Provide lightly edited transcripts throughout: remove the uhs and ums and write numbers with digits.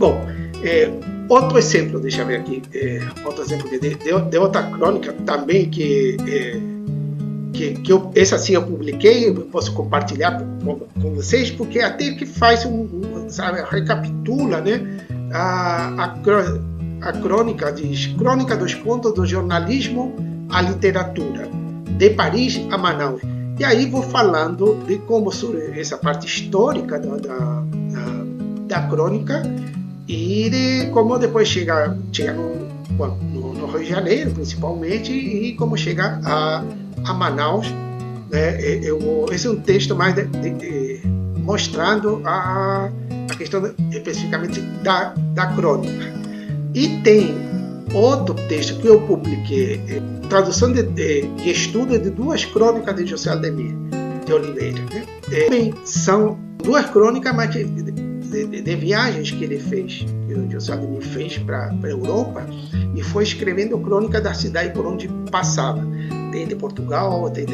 Bom, outro exemplo, deixa eu ver aqui, outro exemplo de outra crônica também que essa sim eu publiquei, eu posso compartilhar com vocês, porque até que faz sabe, recapitula, né, a crônica, diz, crônica dos pontos do jornalismo à literatura, de Paris a Manaus. E aí vou falando de como sobre essa parte histórica da crônica e de como depois chega no Rio de Janeiro, principalmente, e como chega a Manaus. Né? Esse é um texto mais mostrando a questão especificamente da crônica. E tem outro texto que eu publiquei, tradução de estudo de duas crônicas de José Aldemir de Oliveira. Né? Também são duas crônicas, mas de viagens que ele fez, que o José Aldemir fez para a Europa, e foi escrevendo crônica da cidade por onde passava. Tem de Portugal, tem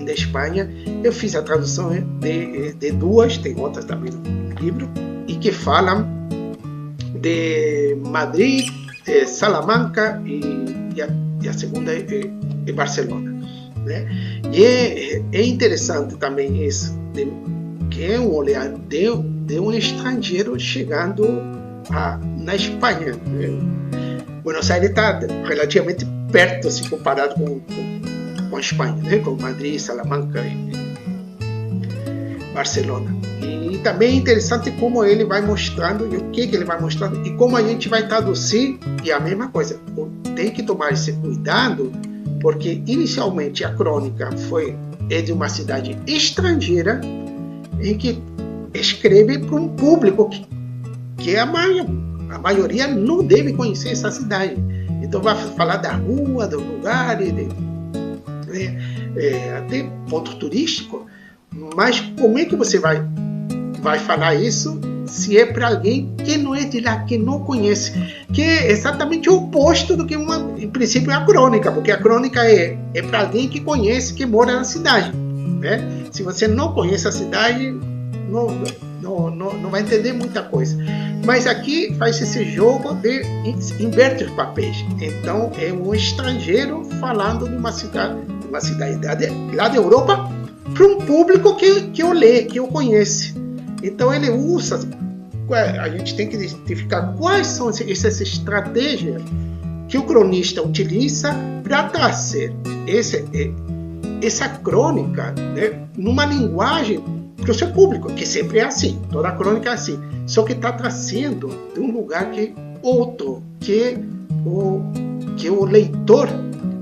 da Espanha. Eu fiz a tradução de duas, tem outras também no livro, e que falam de Madrid, Salamanca e a segunda é Barcelona. Né? E é interessante também isso, que é um olhar de um estrangeiro chegando na Espanha. Buenos Aires está relativamente perto, se comparado com a Espanha, né? Com Madrid, Salamanca e Barcelona. E também é interessante como ele vai mostrando e o que ele vai mostrando e como a gente vai traduzir. E a mesma coisa, tem que tomar esse cuidado, porque inicialmente a crônica é de uma cidade estrangeira em que escreve para um público que a maioria não deve conhecer essa cidade. Então vai falar da rua, do lugar, até ponto turístico, mas como é que você vai falar isso se é para alguém que não é de lá, que não conhece, que é exatamente o oposto do que em princípio é a crônica, porque a crônica é para alguém que conhece, que mora na cidade. Né? Se você não conhece a cidade, não vai entender muita coisa. Mas aqui faz esse jogo de inverte os papéis. Então é um estrangeiro falando de uma cidade lá da Europa para um público que eu lê, que eu conhece. Então ele usa, a gente tem que identificar quais são essas estratégias que o cronista utiliza para trazer essa crônica, né, numa linguagem para o seu público, que sempre é assim, toda a crônica é assim, só que está trazendo de um lugar que outro, que o leitor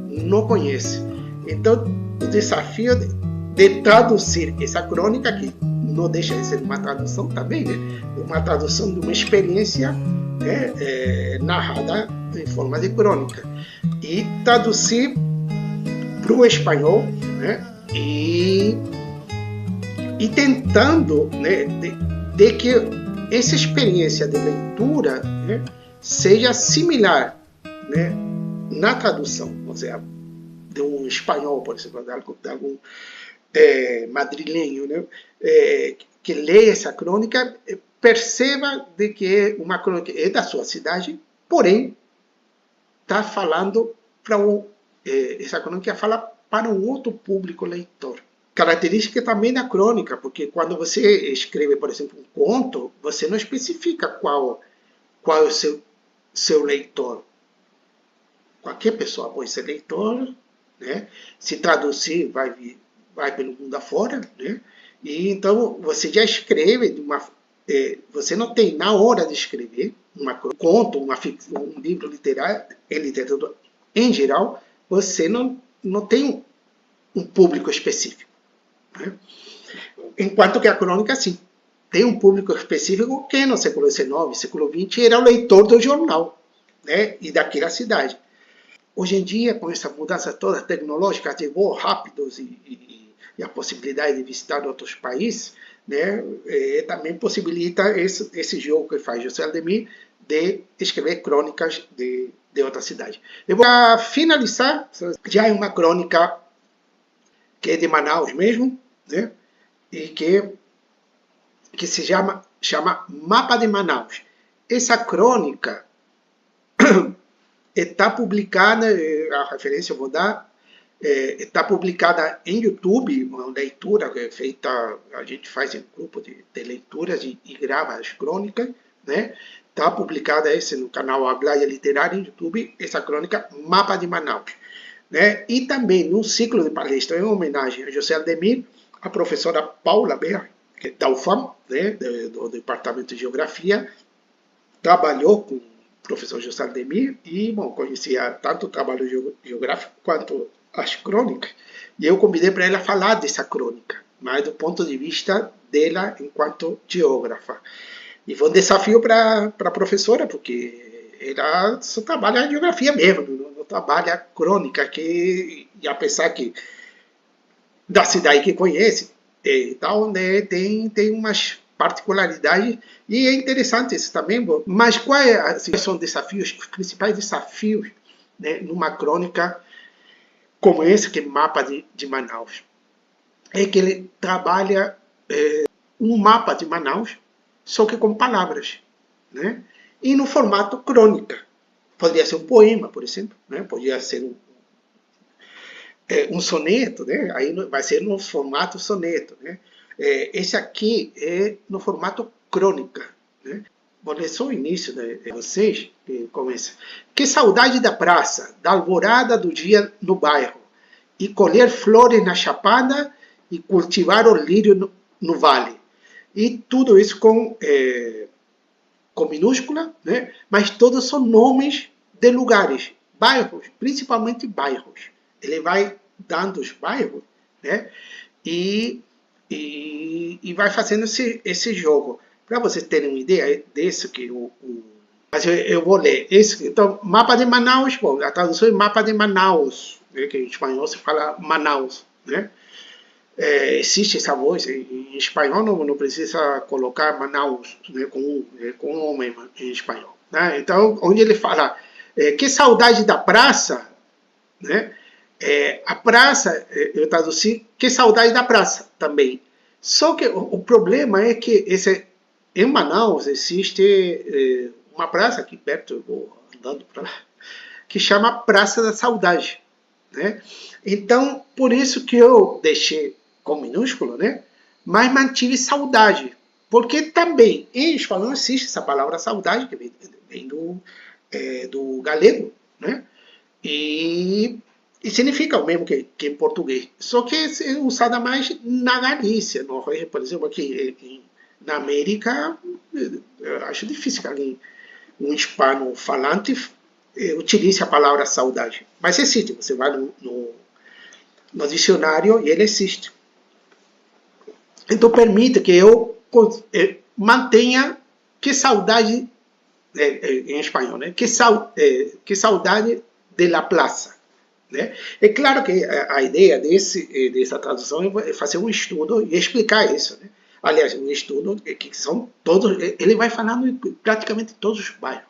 não conhece. Então, o desafio de traduzir essa crônica, que não deixa de ser uma tradução também, né? Uma tradução de uma experiência, né, narrada em forma de crônica, e traduzir para o espanhol, né? E tentando, né, de que essa experiência de leitura, né, seja similar, né, na tradução, ou seja, de um espanhol, por exemplo, de algum madrilenho, né, que lê essa crônica, perceba de que uma crônica é da sua cidade, porém está falando para essa crônica fala para um outro público leitor. Característica também da crônica, porque quando você escreve, por exemplo, um conto, você não especifica qual é o seu leitor. Qualquer pessoa pode ser leitor, né? Se traduzir, vai pelo mundo afora, né? E então você já escreve você não tem, na hora de escrever um conto, um livro literário, em literatura em geral, você não tem um público específico. Né? Enquanto que a crônica, sim, tem um público específico que no século XIX, século XX, era o leitor do jornal, né? E daquela cidade. Hoje em dia, com essa mudança toda tecnológica, de voos rápidos e a possibilidade de visitar outros países, né? Também possibilita esse jogo que faz José Aldemir de escrever crônicas de outra cidade. Eu vou finalizar, já é uma crônica que é de Manaus mesmo, né? E que se chama Mapa de Manaus. essa crônica está publicada, a referência eu vou dar, está publicada em YouTube, uma leitura que é feita, a gente faz em grupo de leituras e grava as crônicas, né? Está publicada esse no canal Aglaia Literária em YouTube, essa crônica Mapa de Manaus, né? E também num ciclo de palestra em homenagem a José Aldemir, a professora Paula Ber, que é da UFAM, né? do Departamento de Geografia, trabalhou com o professor José Aldemir e, bom, conhecia tanto o trabalho geográfico quanto as crônicas, e eu convidei para ela falar dessa crônica, mas do ponto de vista dela enquanto geógrafa. E foi um desafio para a professora, porque ela só trabalha a geografia mesmo, não trabalha a crônica, e apesar que da cidade que conhece, tal, né, tem umas particularidades, e é interessante isso também. Mas quais são desafios, os principais desafios, né, numa crônica como esse, que é Mapa de Manaus? É que ele trabalha um mapa de Manaus, só que com palavras, né? E no formato crônica. Poderia ser um poema, por exemplo, né? Poderia ser um soneto, né? Aí vai ser no formato soneto, né? Esse aqui é no formato crônica, né? Vou ler só o início de vocês, que começa. Que saudade da praça, da alvorada do dia no bairro, e colher flores na chapada e cultivar o lírio no vale. E tudo isso com minúscula, né? Mas todos são nomes de lugares, bairros, principalmente bairros. Ele vai dando os bairros, né? E vai fazendo esse jogo. Para vocês terem uma ideia desse que mas eu vou ler. Então, Mapa de Manaus, bom, a tradução é Mapa de Manaus, né, que em espanhol se fala Manaus, né? Existe essa voz, em espanhol não precisa colocar Manaus, né, com um mesmo em espanhol, né? Então, onde ele fala, que saudade da praça, né? A praça, eu traduzi, que saudade da praça também. Só que o problema é que em Manaus existe uma praça aqui perto, eu vou andando para lá, que chama Praça da Saudade, né? Então, por isso que eu deixei com minúsculo, né? Mas mantive saudade, porque também em espanhol existe essa palavra saudade, que vem do galego, né? E significa o mesmo que em português, só que é usada mais na Galícia, por exemplo, aqui na América, eu acho difícil que alguém, um hispano falante, utilize a palavra saudade. Mas existe, você vai no dicionário e ele existe. Então permite que eu mantenha que saudade, em espanhol, né? Que saudade de la plaza, né? É claro que a ideia dessa tradução é fazer um estudo e explicar isso, né? Aliás, um estudo que são todos, ele vai falando praticamente todos os bairros,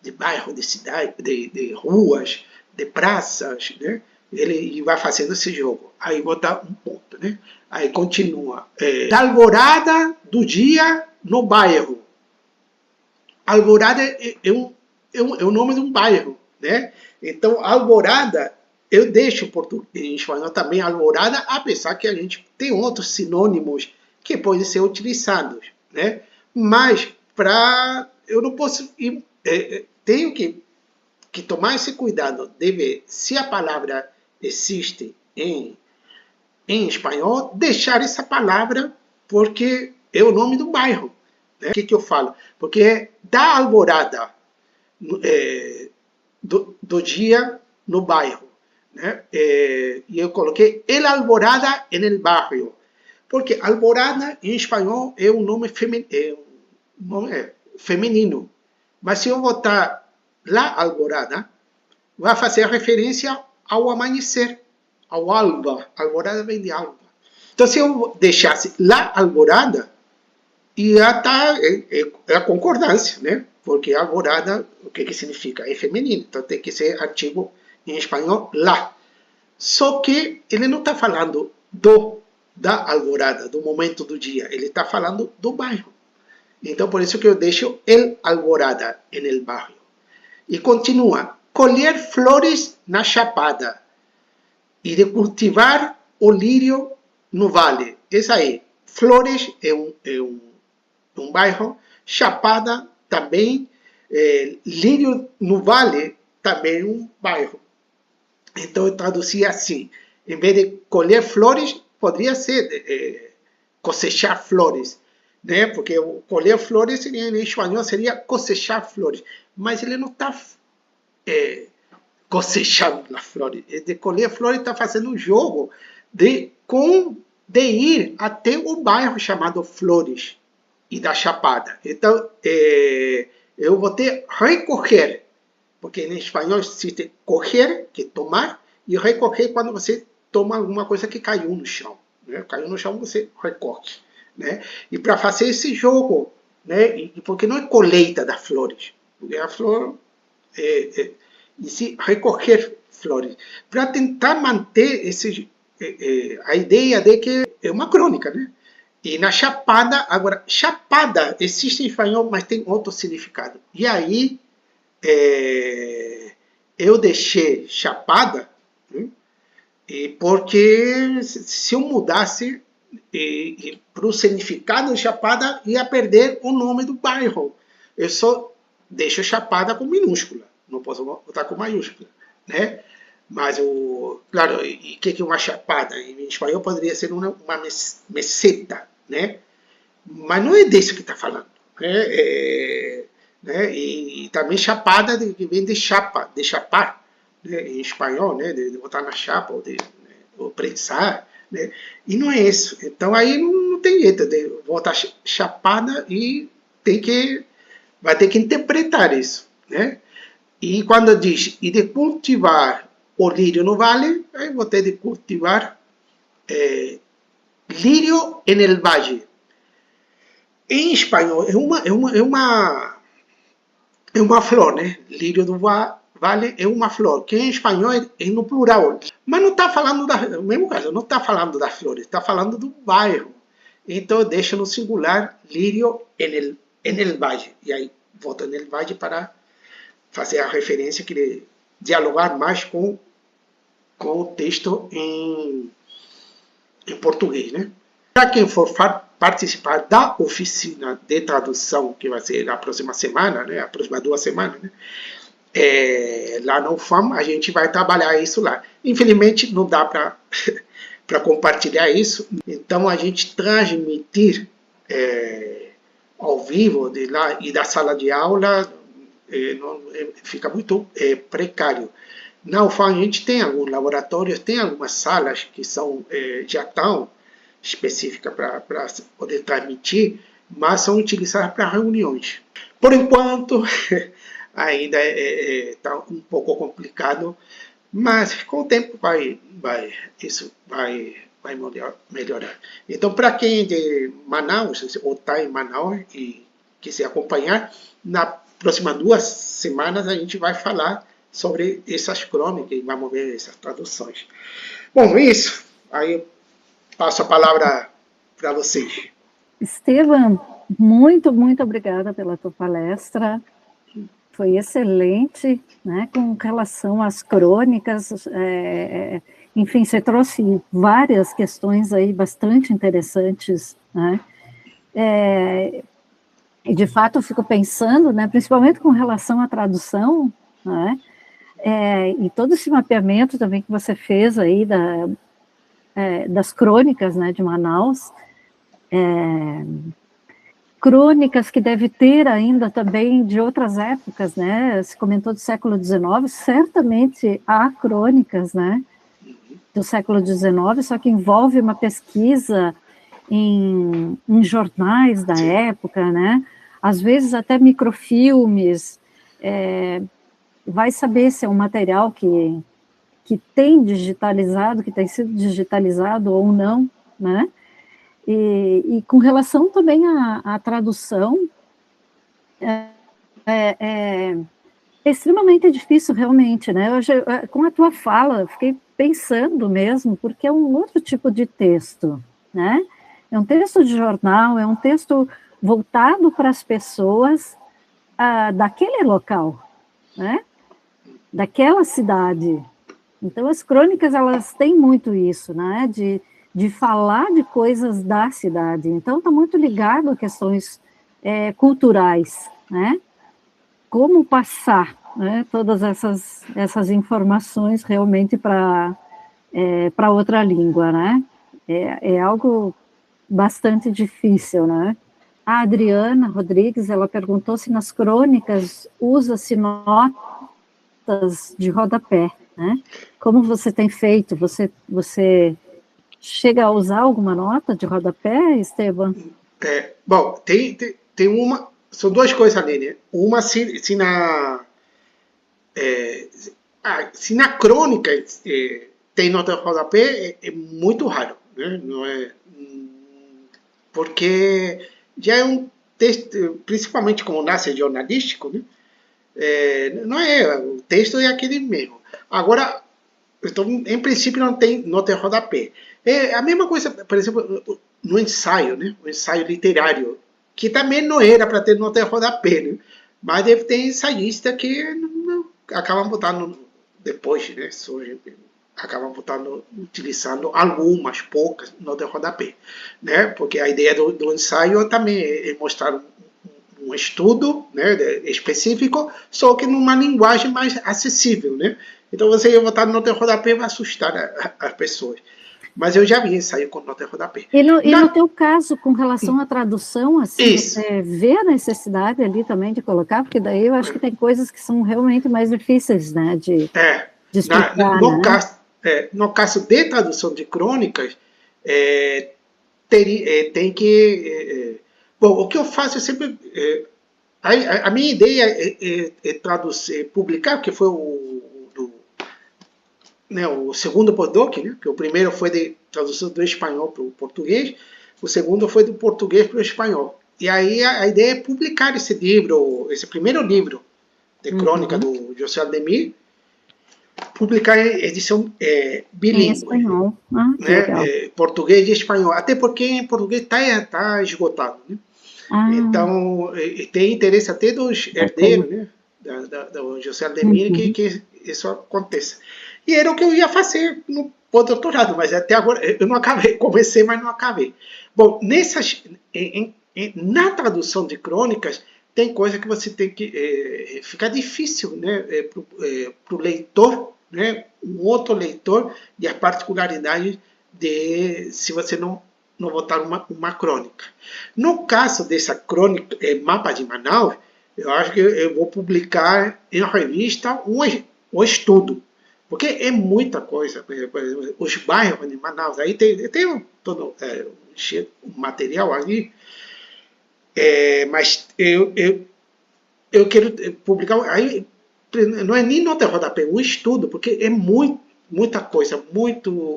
de cidade, de ruas, de praças, né? Ele vai fazendo esse jogo. Aí vou dar um ponto, né? Aí continua. Da alvorada do dia no bairro. Alvorada é o nome de um bairro, né? Então, alvorada, eu deixo em espanhol também alvorada, apesar que a gente tem outros sinônimos que podem ser utilizados, né? Mas, eu não posso tenho que tomar esse cuidado de ver se a palavra existe em espanhol, deixar essa palavra porque é o nome do bairro, né? O que eu falo? Porque é da alvorada do dia no bairro, né? E eu coloquei el alvorada en el barrio, porque alvorada em espanhol é um nome feminino. Mas se eu botar la alvorada, vai fazer referência ao amanhecer, ao alba. Alvorada vem de alba. Então, se eu deixasse la alvorada, ia estar a concordância, né? Porque alvorada, o que significa? É feminino. Então, tem que ser artigo em espanhol, la. Só que ele não está falando da alvorada, do momento do dia. Ele está falando do bairro. Então, por isso que eu deixo El Alvorada en el barrio. E continua, colher flores na Chapada e de cultivar o lírio no vale. Essa aí, Flores é um bairro, Chapada também, Lírio no Vale também é um bairro. Então eu traduzi assim, em vez de colher flores, poderia ser cosechar flores, né? Porque colher flores seria, em espanhol seria cosechar flores, mas ele não está cosechando as flores. De colher flores está fazendo um jogo de ir até o bairro chamado Flores e da Chapada. Então, eu vou ter recolher, porque em espanhol existe coger, que é tomar, e recolher quando você toma alguma coisa que caiu no chão. Né? Caiu no chão, você recolhe. Né? E para fazer esse jogo, né? Porque não é colheita das flores, porque a flor e se recolher flores, para tentar manter a ideia de que é uma crônica, né? E na Chapada, agora, Chapada existe em espanhol, mas tem outro significado. E aí, eu deixei Chapada, né? Porque se eu mudasse para o significado de Chapada, ia perder o nome do bairro. Eu só deixo Chapada com minúscula, não posso botar com maiúscula, né? Mas, claro, e o que é uma chapada? Em espanhol poderia ser uma meseta, né? Mas não é disso que está falando. Né? E também chapada que vem de chapa, de chapar, né? Em espanhol, né? De botar na chapa, ou prensar, né? E não é isso. Então aí não tem jeito de botar chapada e vai ter que interpretar isso, né? E quando diz, e de cultivar o lírio no vale, aí vou ter de cultivar lírio en el valle. Em espanhol, é uma flor, né? Lírio do vale é uma flor, que em espanhol é no plural. Mas não está falando, no mesmo caso, não está falando das flores, está falando do bairro. Então eu deixo no singular lírio en el valle. E aí volto en el valle para fazer a referência, querer dialogar mais com o texto em português, né? Para quem for participar da oficina de tradução, que vai ser na próxima semana, né? A próxima 2 semanas, né? Lá no UFAM, a gente vai trabalhar isso lá. Infelizmente, não dá para compartilhar isso, então a gente transmitir ao vivo de lá e da sala de aula fica muito precário. Na UFAM a gente tem alguns laboratórios, tem algumas salas que já estão específicas para poder transmitir, mas são utilizadas para reuniões. Por enquanto, ainda está um pouco complicado, mas com o tempo isso vai melhorar. Então, para quem é de Manaus, ou está em Manaus e quiser acompanhar, na próximas 2 semanas a gente vai falar sobre essas crônicas e vamos ver essas traduções. Bom, isso. Aí eu passo a palavra para vocês. Estevam, muito, muito obrigada pela tua palestra. Foi excelente, né, com relação às crônicas. Enfim, você trouxe várias questões aí bastante interessantes, né? E de fato eu fico pensando, né, principalmente com relação à tradução, né, e todo esse mapeamento também que você fez aí das crônicas, né, de Manaus, crônicas que deve ter ainda também de outras épocas, né, se comentou do século XIX, certamente há crônicas, né, do século XIX, só que envolve uma pesquisa em jornais da época, né, às vezes até microfilmes, vai saber se é um material que tem digitalizado, que tem sido digitalizado ou não, né? E com relação também à tradução, é extremamente difícil realmente, né? Hoje, com a tua fala, eu fiquei pensando mesmo, porque é um outro tipo de texto, né? É um texto de jornal, é um texto voltado para as pessoas daquele local, né? Daquela cidade. Então, as crônicas, elas têm muito isso, né? De falar de coisas da cidade. Então, está muito ligado a questões culturais, né? Como passar, né, todas essas informações realmente para outra língua, né? É algo bastante difícil, né? A Adriana Rodrigues, ela perguntou se nas crônicas usa-se notas de rodapé, né? Como você tem feito? Você chega a usar alguma nota de rodapé, Esteban? Bom, tem uma... São duas coisas ali, né? Uma, se na crônica tem nota de rodapé, é muito raro, né? Não é, porque já é um texto, principalmente como nasce jornalístico, né? Não é, o texto é aquele mesmo. Agora, então, em princípio, não tem nota de rodapé. É a mesma coisa, por exemplo, no ensaio, né? O ensaio literário, que também não era para ter nota de rodapé, né? Mas deve ter ensaísta que acabam botando depois, né? Acabam botando, utilizando algumas poucas notas de rodapé, né? Porque a ideia do ensaio também é mostrar um estudo, né, específico, só que numa linguagem mais acessível, né? Então você ia botar nota de rodapé vai assustar as pessoas. Mas eu já vi ensaio com nota de rodapé. E no teu caso, com relação à tradução, assim, Isso. você vê a necessidade ali também de colocar, porque daí eu acho que tem coisas que são realmente mais difíceis, né, de explicar, né? No caso de tradução de crônicas, tem que... bom, o que eu faço é sempre... a minha ideia é traduzir, publicar, que foi o segundo pós-doc, né? Que o primeiro foi de tradução do espanhol para o português, o segundo foi do português para o espanhol. E aí a ideia é publicar esse livro, esse primeiro livro de crônica do José Aldemir, publicar em edição bilíngue. Em espanhol. Que Né? legal. Português e espanhol. Até porque em português está esgotado. Né? Então, tem interesse até dos herdeiros, né? Do José Aldemir, que isso aconteça. E era o que eu ia fazer no pós-doutorado, mas até agora eu não acabei. Comecei, mas não acabei. Bom, na tradução de crônicas, tem coisa que você tem que... fica difícil, né? Para o leitor, né? Um outro leitor, e as particularidades se você não botar uma crônica. No caso dessa crônica, Mapa de Manaus, eu acho que eu vou publicar em revista um estudo, porque é muita coisa. Por exemplo, os bairros de Manaus, aí tem todo um material ali, mas eu quero publicar, aí não é nem nota de rodapé, um estudo, porque é muita coisa, muito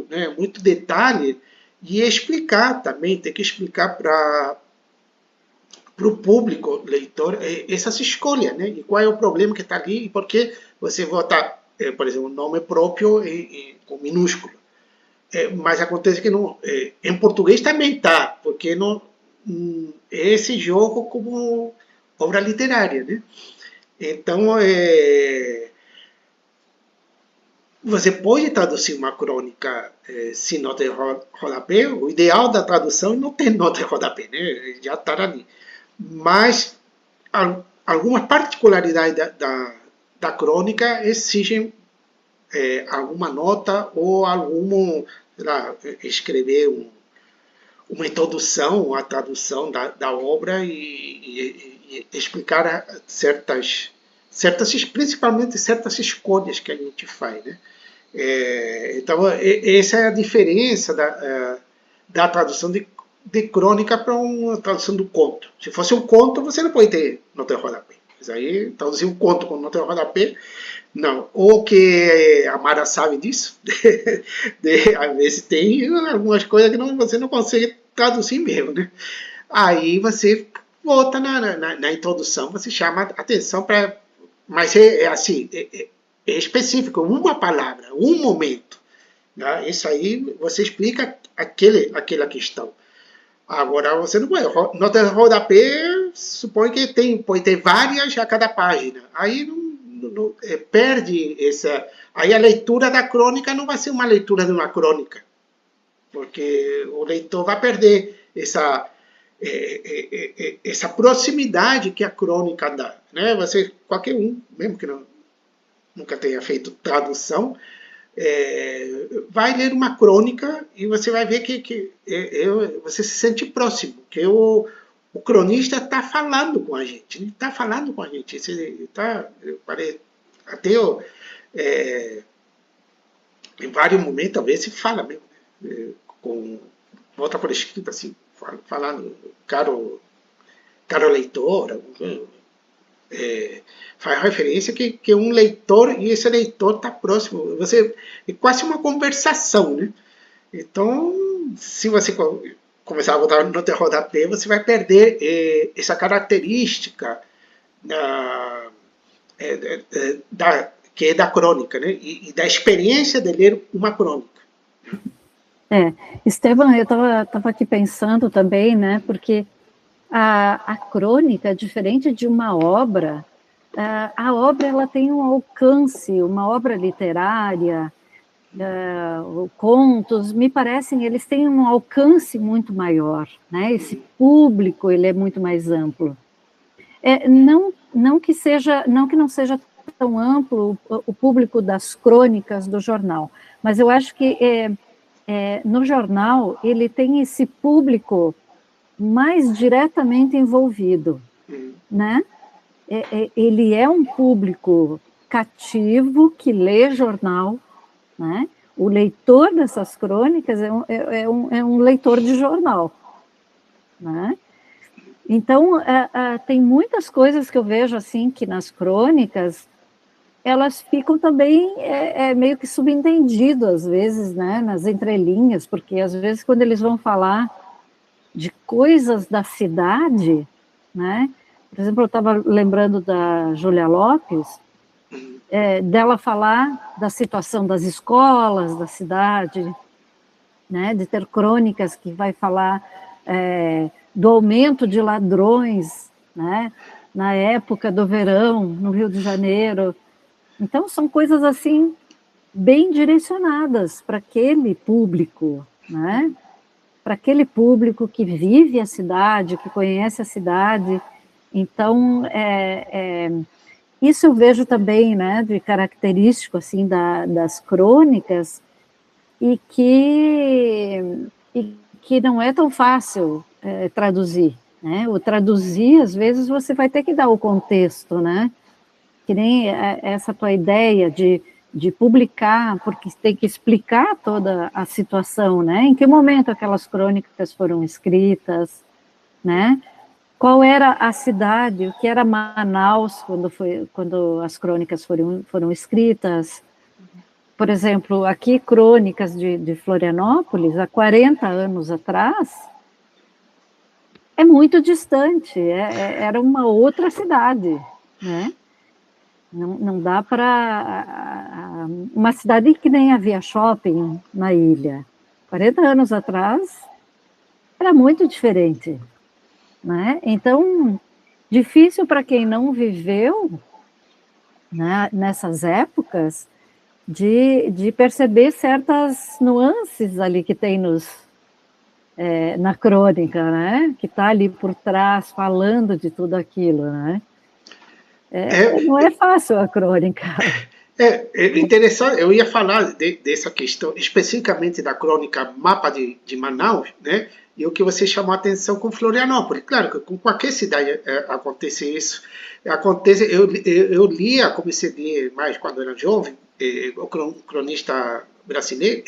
detalhe, e explicar também, tem que explicar para o público leitor essas escolhas, né? E qual é o problema que está ali e por que você vota, por exemplo, nome próprio com minúsculo. Mas acontece que em português também está, porque não esse jogo como obra literária, né? Então, você pode traduzir uma crônica sem nota de rodapé. O ideal da tradução é não ter nota de rodapé, né? Já está ali. Mas algumas particularidades da crônica exigem alguma nota ou escrever uma introdução à tradução da obra e explicar principalmente certas escolhas que a gente faz, né? Então, essa é a diferença da tradução de crônica para uma tradução do conto. Se fosse um conto, você não pode ter nota de rodapé. Mas aí, traduzir um conto com nota de rodapé, não. Ou que a Mara sabe disso. Às vezes tem algumas coisas que você não consegue traduzir mesmo, né? Aí você volta na introdução, você chama atenção para... Mas assim, é específico, uma palavra, um momento. Né? Isso aí você explica aquela questão. Agora você não pode. Nota de rodapé supõe que pode ter várias a cada página. Aí perde essa. Aí a leitura da crônica não vai ser uma leitura de uma crônica, porque o leitor vai perder essa proximidade que a crônica dá. Né? Você, qualquer um, mesmo que nunca tenha feito tradução, vai ler uma crônica e você vai ver que você se sente próximo, que o cronista está falando com a gente, ele está falando com a gente, até em vários momentos, talvez se fala mesmo, volta por escrito assim, falando, caro leitor, faz referência que um leitor, e esse leitor está próximo, é quase uma conversação, né? Então, se você começar a botar nota de rodapé, você vai perder essa característica que é da crônica, né? E da experiência de ler uma crônica. Esteban, eu estava aqui pensando também, né? Porque a crônica, diferente de uma obra, a obra ela tem um alcance, uma obra literária, contos, me parecem, eles têm um alcance muito maior, né? Esse público ele é muito mais amplo. Não que não seja tão amplo o público das crônicas do jornal, mas eu acho que no jornal ele tem esse público mais diretamente envolvido, né? Ele é um público cativo que lê jornal, né? O leitor dessas crônicas é um leitor de jornal, né? Então, tem muitas coisas que eu vejo assim que nas crônicas elas ficam também meio que subentendido às vezes, né? Nas entrelinhas, porque às vezes quando eles vão falar de coisas da cidade, né? Por exemplo, eu estava lembrando da Júlia Lopes, dela falar da situação das escolas da cidade, né? De ter crônicas que vai falar do aumento de ladrões, né? Na época do verão, no Rio de Janeiro. Então, são coisas assim, bem direcionadas para aquele público, né? Para aquele público que vive a cidade, que conhece a cidade. Então, isso eu vejo também, né, de característico assim, das crônicas, e que não é tão fácil traduzir. Né? O traduzir, às vezes, você vai ter que dar o contexto, né? Que nem essa tua ideia de publicar, porque tem que explicar toda a situação, né? Em que momento aquelas crônicas foram escritas, né? Qual era a cidade, o que era Manaus quando as crônicas foram escritas. Por exemplo, aqui, crônicas de Florianópolis, há 40 anos atrás, é muito distante, era uma outra cidade, né? Não dá para... Uma cidade que nem havia shopping na ilha. 40 anos atrás, era muito diferente. Né? Então, difícil para quem não viveu, né, nessas épocas, de perceber certas nuances ali que tem na crônica, né? Que está ali por trás, falando de tudo aquilo, né? Não é fácil a crônica. Interessante, eu ia falar dessa questão, especificamente da crônica Mapa de Manaus, né? E o que você chamou a atenção com Florianópolis. Claro que com qualquer cidade acontece isso. Eu lia, comecei a ler mais quando era jovem, o cronista brasileiro,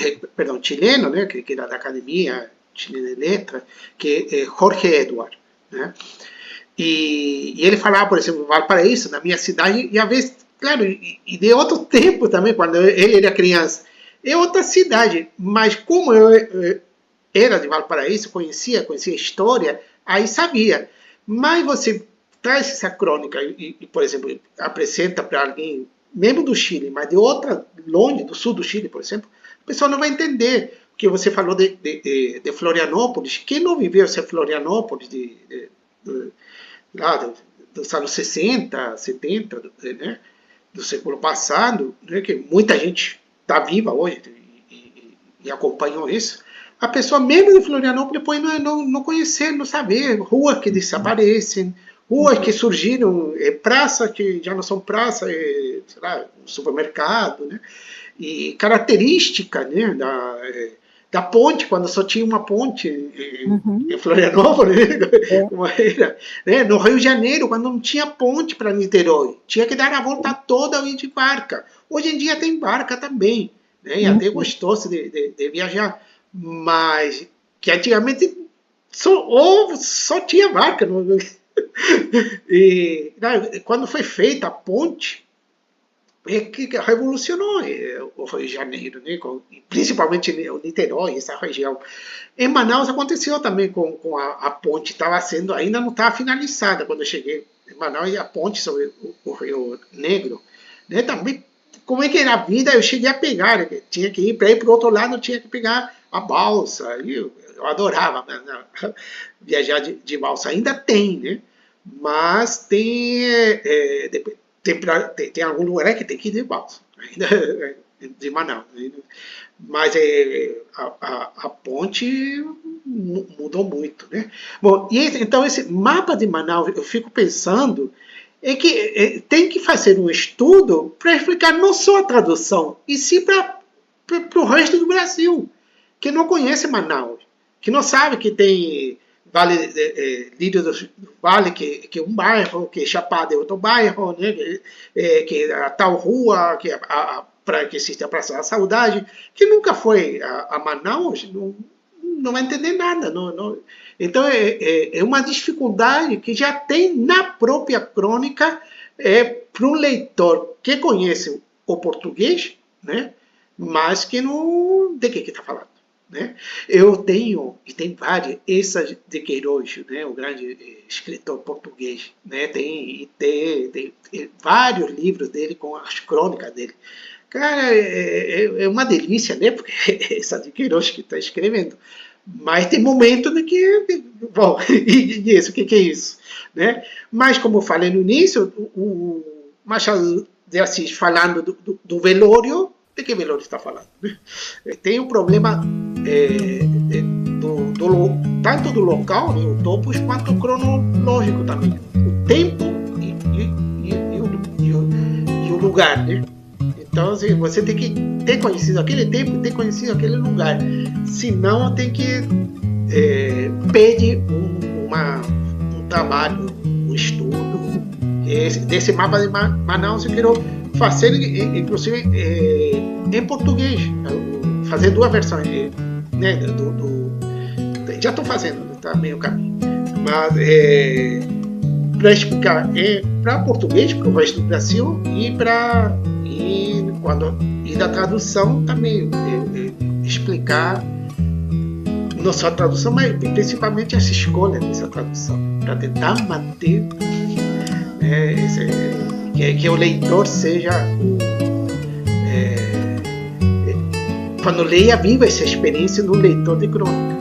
chileno, né? Que era da Academia Chilena de Letras, que é Jorge Edward, né? E ele falava, por exemplo, Valparaíso, na minha cidade, e às vezes, claro, e de outro tempo também, quando ele era criança, é outra cidade, mas como eu era de Valparaíso, conhecia a história, aí sabia. Mas você traz essa crônica e por exemplo, apresenta para alguém, mesmo do Chile, mas de outra, longe, do sul do Chile, por exemplo, a pessoa não vai entender. que você falou de Florianópolis, quem não viveu esse Florianópolis lá dos anos 60, 70, né, do século passado, né, que muita gente está viva hoje e acompanhou isso, a pessoa mesmo de Florianópolis pode não conhecer, não saber, ruas que desaparecem, ruas que surgiram, praças que já não são praças, sei lá, supermercado, né? E característica, né, da ponte, quando só tinha uma ponte em Florianópolis, como era, né? No Rio de Janeiro, quando não tinha ponte para Niterói, tinha que dar a volta toda de barca. Hoje em dia tem barca também, né? E até é gostoso de viajar, mas que antigamente só tinha barca. E quando foi feita a ponte, é que revolucionou o Rio de Janeiro, né? Principalmente o Niterói, essa região. Em Manaus aconteceu também com a ponte, ainda não estava finalizada quando eu cheguei em Manaus, e a ponte sobre o Rio Negro, né? Também, como é que era a vida, eu cheguei a pegar, né? Tinha que ir para o outro lado, tinha que pegar a balsa, e eu adorava, né, viajar de balsa, ainda tem, né? Mas tem algum lugar que tem que ir de balsa, ainda de Manaus. Mas a ponte mudou muito, né? Bom, então esse mapa de Manaus, eu fico pensando, é que tem que fazer um estudo para explicar não só a tradução, e sim para o resto do Brasil, que não conhece Manaus, que não sabe que tem Lírio do Vale, que é um bairro, que Chapada é outro bairro, né? Que a tal rua, que existe a Praça da Saudade, que nunca foi a Manaus, não vai entender nada. Então é uma dificuldade que já tem na própria crônica, para um leitor que conhece o português, né? Mas que não... De que está falando? Né? Eu tenho, e tem várias, essa de Queiroz, né, o grande escritor português, né, tem vários livros dele com as crônicas dele. Cara, é uma delícia, né, porque é essa de Queiroz que está escrevendo. Mas tem momentos de que... Bom, e isso, o que é isso? Né? Mas, como eu falei no início, o Machado de Assis falando do velório, de que velório está falando? Tem um problema tanto do local, né, o topos, quanto cronológico também. O tempo e o lugar, né? Então, assim, você tem que ter conhecido aquele tempo e ter conhecido aquele lugar. Senão, tem que pedir um trabalho, um estudo. Desse mapa de Manaus eu quero fazer, inclusive, em português. Fazer duas versões, né, já estou fazendo, está meio caminho. Mas para explicar para português, para o resto do Brasil, e da tradução também, explicar não só a tradução, mas principalmente essa escolha dessa tradução, para tentar manter que o leitor seja... quando leia, viva essa experiência do leitor de crônica.